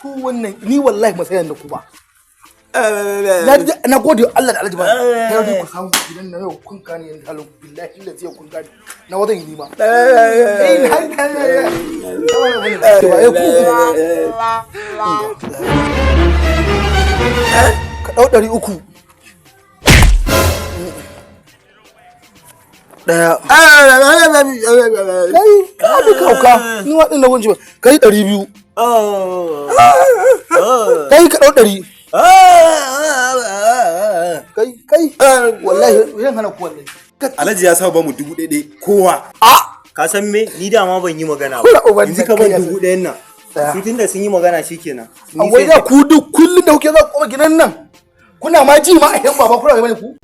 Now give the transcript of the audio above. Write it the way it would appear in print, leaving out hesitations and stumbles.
ku wannan ni wallahi masayan da ku ba na gode Allah da Alhaji ba ya ji ku samu gidan na yau kun kani yan halin billahi illa zai kun gani na wadan yi ma ka dau 300 daya kai ka bi kauka ni wadin na gunji ba kai 200 kai ka dau 100 kai wallahi yan hana ku wallahi Alhaji ya sa ba mu 1000 kowa ka san me ni da ma ban yi magana ba yanzu ka ban 1000 nan su tunda sun yi magana shikenan wai da ku duk kullun da kuke za ku koma gidan nan kuna ma ji ma a yan baba kuna bane ku